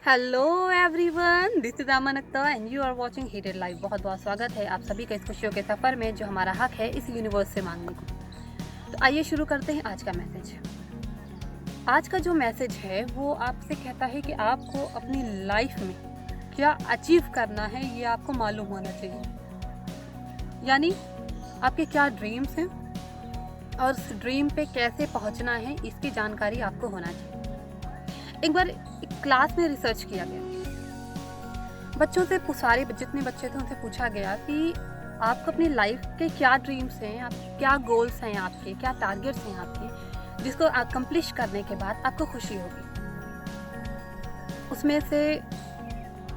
Hello everyone, this is Aman Akhtar and you are watching heated life. बहुत बहुत स्वागत है आप सभी का इस खुशियों के सफ़र में जो हमारा हक है इस यूनिवर्स से मांगने को। तो आइए शुरू करते हैं आज का मैसेज। आज का जो मैसेज है वो आपसे कहता है कि आपको अपनी लाइफ में क्या अचीव करना है ये आपको मालूम होना चाहिए। यानी आपके क्या ड्रीम्स हैं और उस ड्रीम पे कैसे पहुंचना है इसकी जानकारी आपको होना चाहिए। एक बार एक क्लास में रिसर्च किया गया, बच्चों से सारे जितने बच्चे थे उनसे पूछा गया कि आपको अपनी लाइफ के क्या ड्रीम्स हैं, आप क्या गोल्स हैं, आपके क्या टारगेट्स हैं आपके, जिसको अकम्प्लिश करने के बाद आपको खुशी होगी। उसमें से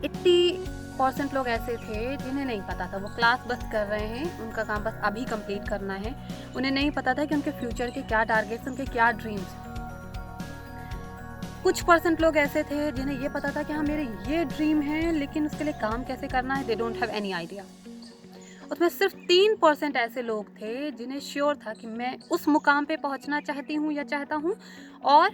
80% लोग ऐसे थे जिन्हें नहीं पता था, वो क्लास बस कर रहे हैं, उनका काम बस अभी कंप्लीट करना है, उन्हें नहीं पता था कि उनके फ्यूचर के क्या टारगेट्स, उनके क्या ड्रीम्स। कुछ % लोग ऐसे थे जिन्हें ये पता था कि हाँ मेरे ये ड्रीम है, लेकिन उसके लिए काम कैसे करना है, they don't have any idea. उसमें सिर्फ 3% ऐसे लोग थे जिन्हें श्योर था कि मैं उस मुकाम पे पहुंचना चाहती हूँ या चाहता हूँ, और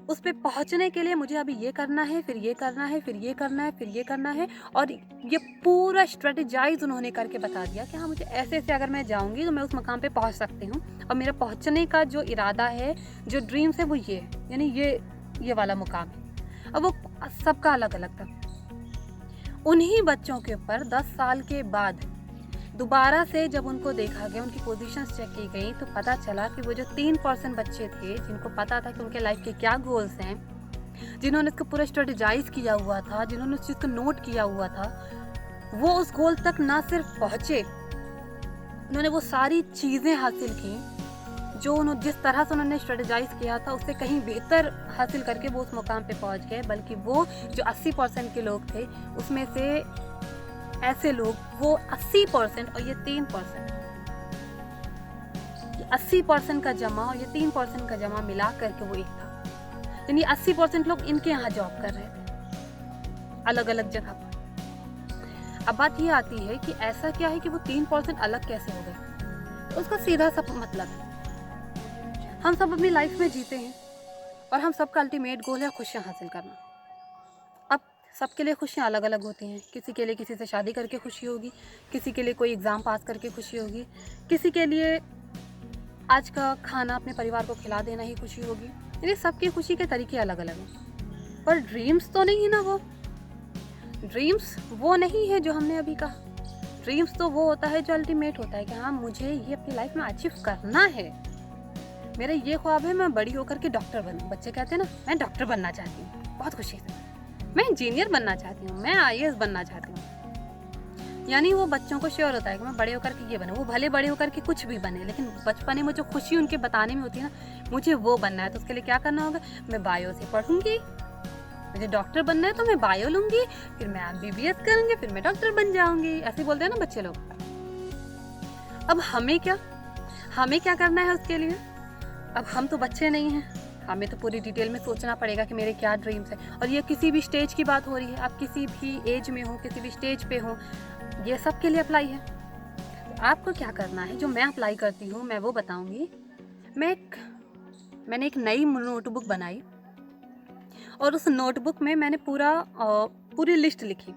उस पे पहुंचने के लिए मुझे अभी ये करना है, फिर ये करना है, फिर ये करना है, फिर ये करना है, और ये पूरा स्ट्रेटेजाइज उन्होंने करके बता दिया कि हाँ मुझे ऐसे ऐसे अगर मैं जाऊँगी तो मैं उस मुकाम पे पहुँच सकती हूँ, और मेरा पहुँचने का जो इरादा है, जो ड्रीम्स है वो ये है, यानी ये वाला मुकाम है। अब वो सबका अलग अलग था। उन्हीं बच्चों के ऊपर 10 साल के बाद दोबारा से जब उनको देखा गया, उनकी पोजीशंस चेक की गई, तो पता चला कि वो जो 3% बच्चे थे जिनको पता था कि उनके लाइफ के क्या गोल्स हैं, जिन्होंने इसको पूरा स्ट्रेटेजाइज किया हुआ था, जिन्होंने उस चीज़ को नोट किया हुआ था, वो उस गोल तक ना सिर्फ पहुँचे, उन्होंने वो सारी चीज़ें हासिल की जो उन्होंने जिस तरह से उन्होंने स्ट्रेटेजाइज किया था उससे कहीं बेहतर हासिल करके वो उस मुकाम पे पहुंच गए। बल्कि वो जो 80% के लोग थे उसमें से ऐसे लोग, वो 80% और ये 3%, 80% का जमा और ये 3% का जमा मिला करके वो एक था। यानी 80% लोग इनके यहाँ जॉब कर रहे थे अलग अलग जगह पर। अब बात ये आती है कि ऐसा क्या है कि वो 3% अलग कैसे हो गए। तो उसका सीधा सा मतलब है, हम सब अपनी लाइफ में जीते हैं और हम सबका अल्टीमेट गोल है खुशियाँ हासिल करना। अब सबके लिए खुशियाँ अलग अलग होती हैं। किसी के लिए किसी से शादी करके खुशी होगी, किसी के लिए कोई एग्ज़ाम पास करके खुशी होगी, किसी के लिए आज का खाना अपने परिवार को खिला देना ही खुशी होगी। यानी सबकी खुशी के तरीके अलग अलग हैं। पर ड्रीम्स तो नहीं है ना, वो ड्रीम्स वो नहीं है जो हमने अभी कहा। ड्रीम्स तो वो होता है जो अल्टीमेट होता है कि हाँ मुझे ये अपनी लाइफ में अचीव करना है। मेरा ये ख्वाब है मैं बड़ी होकर के डॉक्टर बनूं। बच्चे कहते हैं ना मैं डॉक्टर बनना चाहती हूँ, बहुत खुशी से। मैं इंजीनियर बनना चाहती हूँ, मैं IAS बनना चाहती हूँ। यानी वो बच्चों को श्योर होता है कि मैं बड़े होकर के ये बनूं। वो भले बड़े होकर के कुछ भी बने, लेकिन बचपने में जो खुशी उनके बताने में होती है ना, मुझे वो बनना है, तो उसके लिए क्या करना होगा, मैं बायो से पढ़ूंगी, मुझे डॉक्टर बनना है तो मैं बायो लूंगी, फिर मैं MBBS करूंगी, फिर मैं डॉक्टर बन जाऊंगी। ऐसे बोलते हैं ना बच्चे लोग। अब हमें क्या करना है उसके लिए। अब हम तो बच्चे नहीं हैं, हमें तो पूरी डिटेल में सोचना पड़ेगा कि मेरे क्या ड्रीम्स हैं। और ये किसी भी स्टेज की बात हो रही है, आप किसी भी एज में हो, किसी भी स्टेज पे हो, ये सब के लिए अप्लाई है। तो आपको क्या करना है, जो मैं अप्लाई करती हूँ मैं वो बताऊँगी। मैंने एक नई नोटबुक बनाई और उस नोटबुक में मैंने पूरी लिस्ट लिखी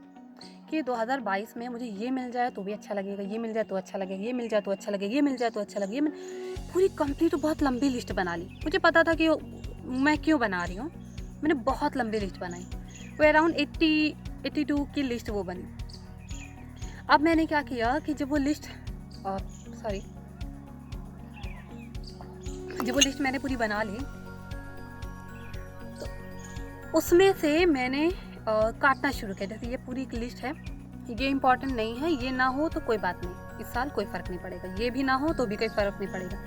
कि 2022 में मुझे ये मिल जाए तो भी अच्छा लगेगा, ये मिल जाए तो अच्छा लगेगा, ये मिल जाए तो अच्छा लगेगा, ये मिल जाए तो अच्छा लगेगा। पूरी कंप्लीट बहुत लंबी लिस्ट बना ली। मुझे पता था कि मैं क्यों बना रही हूँ। मैंने बहुत लंबी लिस्ट बनाई, वो अराउंड 82 की लिस्ट वो बनी। अब मैंने क्या किया कि जब वो लिस्ट मैंने पूरी बना ली, तो उसमें से मैंने काटना शुरू किया। जैसे ये पूरी एक लिस्ट है, ये इम्पॉर्टेंट नहीं है, ये ना हो तो कोई बात नहीं, इस साल कोई फ़र्क नहीं पड़ेगा, ये भी ना हो तो भी कोई फ़र्क नहीं पड़ेगा,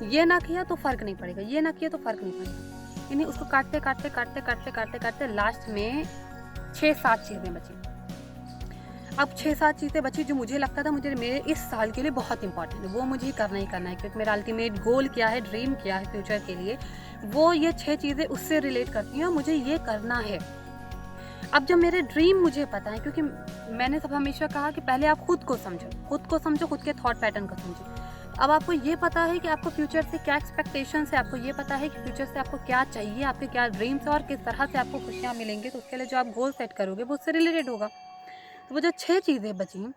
ये ना किया तो फ़र्क नहीं पड़ेगा, ये ना किया तो फ़र्क नहीं पड़ेगा। यानी उसको काटते लास्ट में 6-7 चीज़ें बची। अब 6-7 चीज़ें बची जो मुझे लगता था मेरे इस साल के लिए बहुत इंपॉर्टेंट है, वो मुझे करना ही करना है, क्योंकि मेरा अल्टीमेट गोल क्या है, ड्रीम क्या है फ्यूचर के लिए, वो ये 6 चीज़ें उससे रिलेट करती हैं और मुझे ये करना है। अब जब मेरे ड्रीम मुझे पता है, क्योंकि मैंने सब हमेशा कहा कि पहले आप खुद को समझो, खुद के थॉट पैटर्न को समझो। अब आपको ये पता है कि आपको फ्यूचर से क्या एक्सपेक्टेशंस है, आपको ये पता है कि फ्यूचर से आपको क्या चाहिए, आपके क्या ड्रीम्स है और किस तरह से आपको खुशियाँ मिलेंगी, तो उसके लिए जो आप गोल सेट करोगे वो उससे रिलेटेड होगा। तो वो जो 6 चीज़ें बची,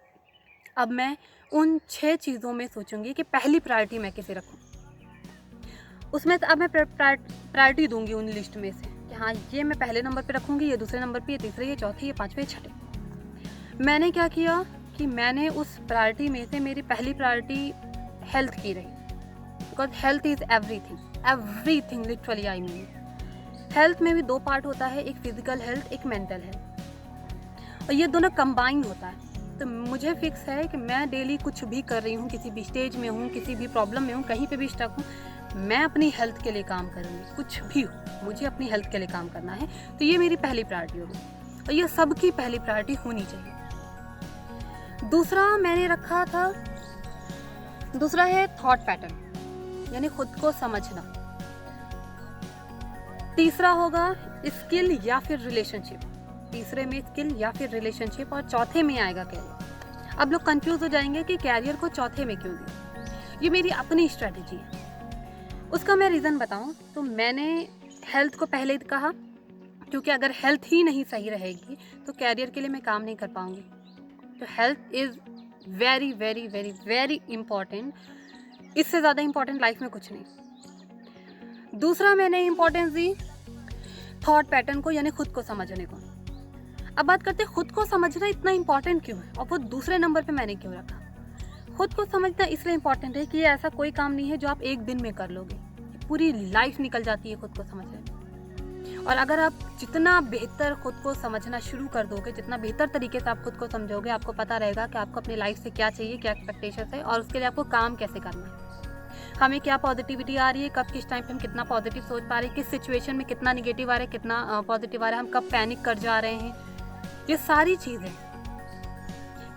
अब मैं उन 6 चीज़ों में सोचूंगी कि पहली प्रायोरिटी मैं किसे रखूँ। उसमें अब मैं प्रायोरिटी दूंगी उन लिस्ट में से कि हाँ ये मैं पहले नंबर पे रखूँगी, ये दूसरे नंबर पे, ये तीसरे, ये चौथे, ये पाँचवें, ये छठे। मैंने क्या किया कि मैंने उस प्रायोरिटी में से मेरी पहली प्रायोरिटी हेल्थ की रही, because health is everything literally I mean. Health में भी 2 पार्ट होता है, एक फिजिकल हेल्थ, एक मेंटल हेल्थ, और ये दोनों कंबाइन होता है। तो मुझे फिक्स है कि मैं डेली कुछ भी कर रही हूँ, किसी भी स्टेज में हूँ, किसी भी प्रॉब्लम में हूँ, कहीं पे भी स्टक हूँ, मैं अपनी हेल्थ के लिए काम करूँगी। कुछ भी हो मुझे अपनी हेल्थ के लिए काम करना है, तो ये मेरी पहली प्रायोरिटी होगी और ये सबकी पहली प्रायोरिटी होनी चाहिए। दूसरा मैंने रखा था, दूसरा है थॉट पैटर्न, यानी खुद को समझना। तीसरा होगा स्किल या फिर रिलेशनशिप, तीसरे में स्किल या फिर रिलेशनशिप, और चौथे में आएगा कैरियर। अब लोग कंफ्यूज हो जाएंगे कि कैरियर को चौथे में क्यों दिया। ये मेरी अपनी स्ट्रेटेजी है, उसका मैं रीज़न बताऊं तो मैंने हेल्थ को पहले कहा, क्योंकि अगर हेल्थ ही नहीं सही रहेगी तो कैरियर के लिए मैं काम नहीं कर पाऊंगी। तो health is very very very very important, इससे ज़्यादा इम्पॉर्टेंट लाइफ में कुछ नहीं। दूसरा मैंने इम्पोर्टेंस दी थॉट पैटर्न को, यानी खुद को समझने को। अब बात करते हैं खुद को समझना इतना इम्पॉर्टेंट क्यों है और वो दूसरे नंबर पे मैंने क्यों रखा। खुद को समझना इसलिए इम्पॉर्टेंट है कि ये ऐसा कोई काम नहीं है जो आप एक दिन में कर लोगे, पूरी लाइफ निकल जाती है खुद को समझने में। और अगर आप जितना बेहतर खुद को समझना शुरू कर दोगे, जितना बेहतर तरीके से आप खुद को समझोगे, आपको पता रहेगा कि आपको अपनी लाइफ से क्या चाहिए, क्या एक्सपेक्टेशन है और उसके लिए आपको काम कैसे करना है। हमें क्या पॉजिटिविटी आ रही है, कब किस टाइम पे हम कितना पॉजिटिव सोच पा रहे हैं, किस सिचुएशन में कितना निगेटिव आ रहा है, कितना पॉजिटिव आ रहा है, हम कब पैनिक कर जा रहे हैं, ये सारी चीज़ें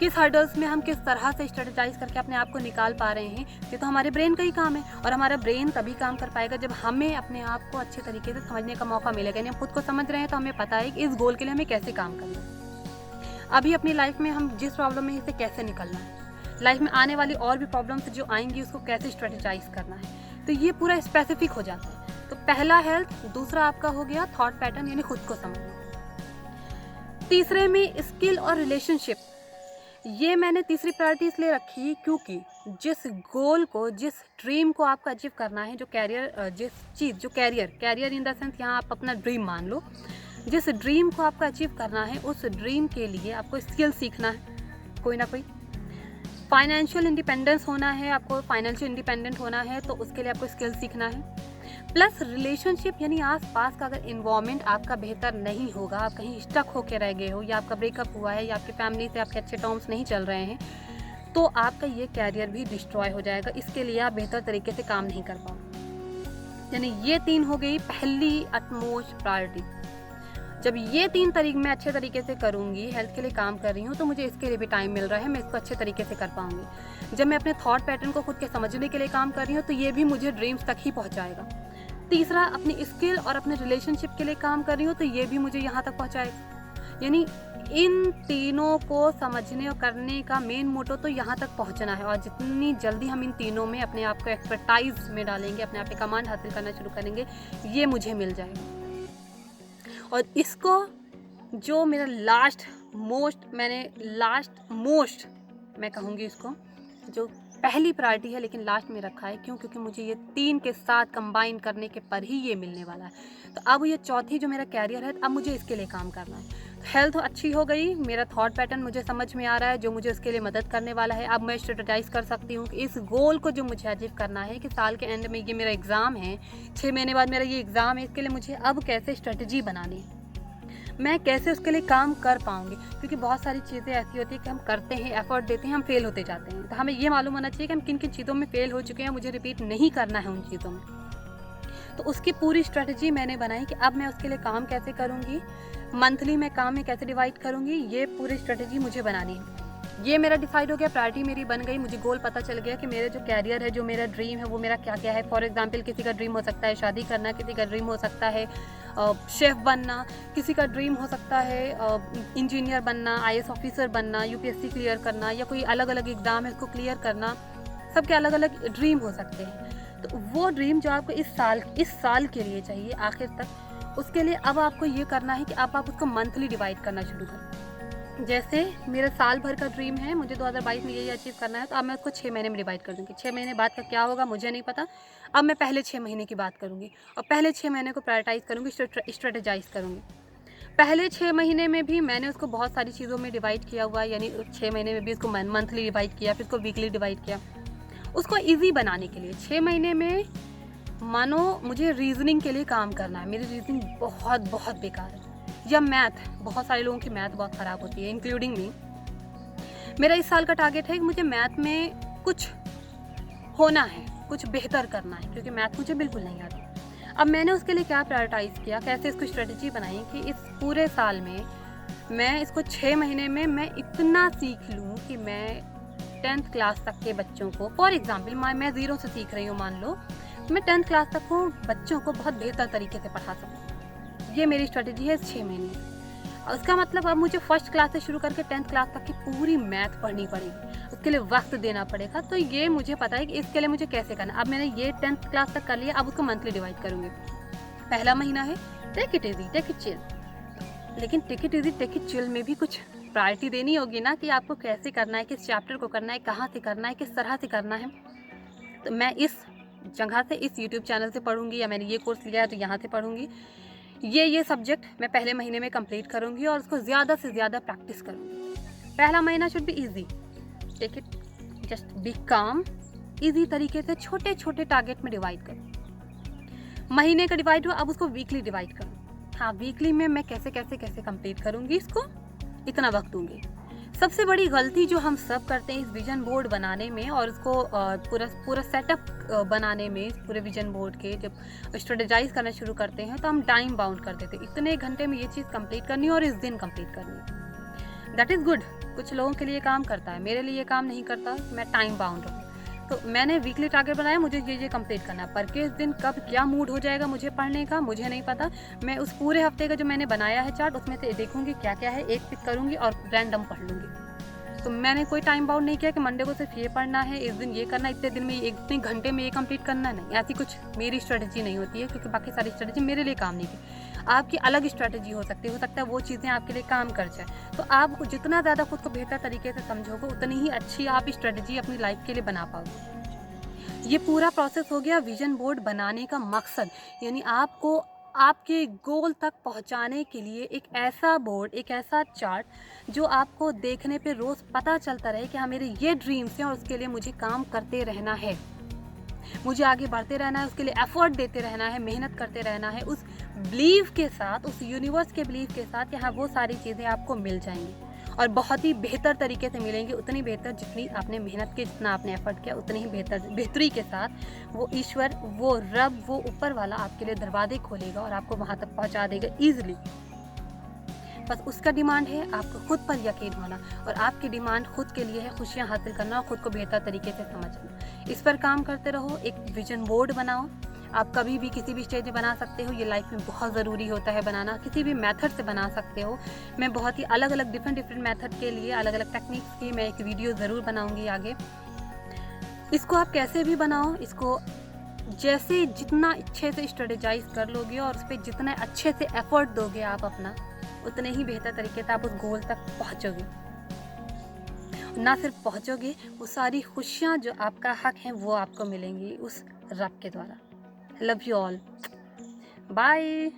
किस हर्डल्स में हम किस तरह से स्ट्रेटेजाइज करके अपने आप को निकाल पा रहे हैं, ये तो हमारे ब्रेन का ही काम है। और हमारा ब्रेन तभी काम कर पाएगा जब हमें अपने आप को अच्छे तरीके से समझने का मौका मिलेगा। यानी हम खुद को समझ रहे हैं तो हमें पता है कि इस गोल के लिए हमें कैसे काम करना है, अभी अपनी लाइफ में हम जिस प्रॉब्लम में इससे कैसे निकलना है, लाइफ में आने वाली और भी प्रॉब्लम्स जो आएंगी उसको कैसे स्ट्रेटेजाइज करना है। तो ये पूरा स्पेसिफिक हो जाता है। तो पहला हेल्थ, दूसरा आपका हो गया थॉट पैटर्न यानी खुद को समझना, तीसरे में स्किल और रिलेशनशिप। ये मैंने तीसरी प्रायोरिटी इसलिए रखी क्योंकि जिस गोल को, जिस ड्रीम को आपको अचीव करना है, जो कैरियर, जिस चीज़ जो कैरियर इन द सेंस यहाँ आप अपना ड्रीम मान लो, जिस ड्रीम को आपको अचीव करना है उस ड्रीम के लिए आपको स्किल सीखना है कोई ना कोई। फाइनेंशियल इंडिपेंडेंस होना है, आपको फाइनेंशियल इंडिपेंडेंट होना है तो उसके लिए आपको स्किल सीखना है। प्लस रिलेशनशिप, यानी आसपास का अगर इन्वायरमेंट आपका बेहतर नहीं होगा, आप कहीं स्टक होके रह गए हो, या आपका ब्रेकअप हुआ है, या आपकी फैमिली से आपके अच्छे टर्म्स नहीं चल रहे हैं, तो आपका ये कैरियर भी डिस्ट्रॉय हो जाएगा। इसके लिए आप बेहतर तरीके से काम नहीं कर पाओगे। यानी ये 3 हो गई पहली अटमोस्ट प्रायोरिटी। जब ये 3 तरीके मैं अच्छे तरीके से करूँगी, हेल्थ के लिए काम कर रही हूँ, तो मुझे इसके लिए भी टाइम मिल रहा है, मैं इसको अच्छे तरीके से कर पाऊँगी। जब मैं अपने थॉट पैटर्न को खुद के समझने के लिए काम कर रही हूँ तो ये भी मुझे ड्रीम्स तक ही पहुँचाएगा। तीसरा, अपनी स्किल और अपने रिलेशनशिप के लिए काम कर रही हूँ तो ये भी मुझे यहाँ तक पहुँचाएगा। यानी इन तीनों को समझने और करने का मेन मोटो तो यहाँ तक पहुँचना है। और जितनी जल्दी हम इन तीनों में अपने आप को एक्सपर्टाइज में डालेंगे, अपने आप पे कमांड हासिल करना शुरू करेंगे, ये मुझे मिल जाएगा। और इसको जो मेरा लास्ट मोस्ट मैं कहूँगी इसको, जो पहली प्रायोरिटी है लेकिन लास्ट में रखा है, क्यों? क्योंकि मुझे ये 3 के साथ कंबाइन करने के पर ही ये मिलने वाला है। तो अब ये चौथी जो मेरा कैरियर है, अब मुझे इसके लिए काम करना है। हेल्थ अच्छी हो गई, मेरा थॉट पैटर्न मुझे समझ में आ रहा है जो मुझे उसके लिए मदद करने वाला है। अब मैं स्ट्रेटेजाइज कर सकती हूँ कि इस गोल को जो मुझे अचीव करना है कि साल के एंड में ये मेरा एग्ज़ाम है, 6 महीने बाद मेरा ये एग्ज़ाम है, इसके लिए मुझे अब कैसे स्ट्रेटजी बनानी है, मैं कैसे उसके लिए काम कर पाऊंगी। क्योंकि बहुत सारी चीज़ें ऐसी होती है कि हम करते हैं, एफर्ट देते हैं, हम फेल होते जाते हैं। तो हमें ये मालूम होना चाहिए कि हम किन किन चीज़ों में फेल हो चुके हैं, मुझे रिपीट नहीं करना है उन चीज़ों में। तो उसकी पूरी स्ट्रेटजी मैंने बनाई कि अब मैं उसके लिए काम कैसे करूँगी, मंथली मैं काम में कैसे डिवाइड करूँगी, ये पूरी स्ट्रेटजी मुझे बनानी है। ये मेरा डिसाइड हो गया, प्रायोरिटी मेरी बन गई, मुझे गोल पता चल गया कि मेरा जो कैरियर है, जो मेरा ड्रीम है, वो मेरा क्या क्या है। फॉर एग्जांपल किसी का ड्रीम हो सकता है शादी करना, किसी का ड्रीम हो सकता है शेफ़ बनना, किसी का ड्रीम हो सकता है इंजीनियर बनना, IAS ऑफिसर बनना, UPSC क्लियर करना, या कोई अलग अलग एग्ज़ाम है उसको क्लियर करना। सबके अलग अलग ड्रीम हो सकते हैं। तो वो ड्रीम जो आपको इस साल के लिए चाहिए आखिर तक, उसके लिए अब आपको ये करना है कि अब आप उसको मंथली डिवाइड करना शुरू करें। जैसे मेरा साल भर का ड्रीम है, मुझे 2022 में ये अचीव करना है, तो अब मैं उसको 6 महीने में डिवाइड कर दूँगी। 6 महीने बाद का क्या होगा मुझे नहीं पता। अब मैं पहले 6 महीने की बात करूँगी और पहले 6 महीने को प्रायोरिटाइज़ करूँगी, स्ट्रेटेजाइज़ करूँगी। पहले 6 महीने में भी मैंने उसको बहुत सारी चीज़ों में डिवाइड किया हुआ है, यानी 6 महीने में भी उसको मंथली डिवाइड किया, फिर उसको वीकली डिवाइड किया। उसको ईज़ी बनाने के लिए 6 महीने में मानो मुझे रीजनिंग के लिए काम करना है, मेरी रीजनिंग बहुत बहुत बेकार है, या मैथ, बहुत सारे लोगों की मैथ बहुत ख़राब होती है, इंक्लूडिंग मी। मेरा इस साल का टारगेट है कि मुझे मैथ में कुछ होना है, कुछ बेहतर करना है, क्योंकि मैथ मुझे बिल्कुल नहीं आती। अब मैंने उसके लिए क्या प्रायोरिटाइज़ किया, कैसे इसको स्ट्रेटजी बनाई कि इस पूरे साल में मैं इसको 6 महीने में मैं इतना सीख लूँ कि मैं 10th क्लास तक के बच्चों को, फॉर एग्जाम्पल मैं 0 से सीख रही हूँ, मान लो मैं 10th क्लास तक को बच्चों को बहुत बेहतर तरीके से पढ़ा सकूँ। ये मेरी स्ट्रेटजी है इस 6 महीने में। और उसका मतलब अब मुझे फर्स्ट क्लास से शुरू करके 10th क्लास तक की पूरी मैथ पढ़नी पड़ेगी, उसके लिए वक्त देना पड़ेगा। तो ये मुझे पता है कि इसके लिए मुझे कैसे करना। अब मैंने ये 10th क्लास तक कर लिया, अब उसको मंथली डिवाइड करूँगी। पहला महीना है take it easy, take it chill, लेकिन take it easy take it chill में भी कुछ प्रायोरिटी देनी होगी ना, कि आपको कैसे करना है, किस चैप्टर को करना है, कहाँ से करना है, किस तरह से करना है। तो मैं इस जगह से, इस यूट्यूब चैनल से पढ़ूंगी, या मैंने ये कोर्स लिया है तो यहाँ से पढ़ूंगी। ये सब्जेक्ट मैं पहले महीने में कंप्लीट करूंगी और उसको ज़्यादा से ज़्यादा प्रैक्टिस करूंगी। पहला महीना should be easy, take it, just be calm, easy तरीके से छोटे छोटे टारगेट में डिवाइड करूँ। महीने का डिवाइड हुआ, अब उसको वीकली डिवाइड करूँ। हाँ, वीकली में मैं कैसे कैसे कैसे कंप्लीट करूँगी इसको, इतना वक्त दूंगी। सबसे बड़ी गलती जो हम सब करते हैं इस विजन बोर्ड बनाने में और उसको पूरा सेटअप बनाने में, पूरे विजन बोर्ड के जब स्ट्रेटेजाइज करना शुरू करते हैं तो हम टाइम बाउंड कर देते हैं, इतने घंटे में ये चीज़ कंप्लीट करनी है और इस दिन कंप्लीट करनी है। दैट इज़ गुड, कुछ लोगों के लिए काम करता है, मेरे लिए काम नहीं करता। मैं टाइम बाउंड हूँ, तो मैंने वीकली टारगेट बनाया, मुझे ये कंप्लीट करना है। पर किस दिन कब क्या मूड हो जाएगा मुझे पढ़ने का, मुझे नहीं पता। मैं उस पूरे हफ्ते का जो मैंने बनाया है चार्ट, उसमें से देखूंगी क्या क्या है, एक पिक करूंगी और रैंडम पढ़ लूंगी। तो मैंने कोई टाइम बाउंड नहीं किया कि मंडे को सिर्फ ये पढ़ना है, इस दिन ये करना है, इतने दिन में इतने घंटे में ये कंप्लीट करना है। नहीं, ऐसी कुछ मेरी स्ट्रेटजी नहीं होती है, क्योंकि बाकी सारी स्ट्रेटजी मेरे लिए काम नहीं की। आपकी अलग स्ट्रेटजी हो सकती है, वो चीज़ें आपके लिए काम कर जाए। तो आप जितना ज़्यादा खुद को बेहतर तरीके से समझोगे, उतनी ही अच्छी आप स्ट्रेटजी अपनी लाइफ के लिए बना पाओगे। ये पूरा प्रोसेस हो गया विजन बोर्ड बनाने का मकसद, यानी आपको आपके गोल तक पहुंचाने के लिए एक ऐसा बोर्ड, एक ऐसा चार्ट जो आपको देखने पे रोज़ पता चलता रहे कि हाँ, मेरे ये ड्रीम्स हैं और उसके लिए मुझे काम करते रहना है, मुझे आगे बढ़ते रहना है, उसके लिए एफर्ट देते रहना है, मेहनत करते रहना है, उस बिलीव के साथ, उस यूनिवर्स के बिलीव के साथ कि हाँ, वो सारी चीज़ें आपको मिल जाएंगी और बहुत ही बेहतर तरीके से मिलेंगी। उतनी बेहतर जितनी आपने मेहनत की, जितना आपने एफर्ट किया, उतनी ही बेहतरी के साथ वो ईश्वर, वो रब, वो ऊपर वाला आपके लिए दरवाजे खोलेगा और आपको वहाँ तक पहुँचा देगा ईजिली। बस उसका डिमांड है आपको खुद पर यकीन होना, और आपकी डिमांड खुद के लिए है खुशियाँ हासिल करना और खुद को बेहतर तरीके से समझना। इस पर काम करते रहो, एक विजन बोर्ड बनाओ। आप कभी भी किसी भी स्टेज में बना सकते हो, ये लाइफ में बहुत ज़रूरी होता है बनाना। किसी भी मेथड से बना सकते हो। मैं बहुत ही अलग अलग डिफरेंट मेथड के लिए, अलग अलग टेक्निक्स की मैं एक वीडियो ज़रूर बनाऊंगी आगे। इसको आप कैसे भी बनाओ, इसको जैसे जितना अच्छे से स्ट्रेटेजाइज कर लोगे और उस पर जितना अच्छे से एफर्ट दोगे आप अपना, उतने ही बेहतर तरीके से आप उस गोल तक पहुँचोगे। ना सिर्फ पहुँचोगे, वो सारी खुशियाँ जो आपका हक है वो आपको मिलेंगी उस रब के द्वारा। Love you all, bye.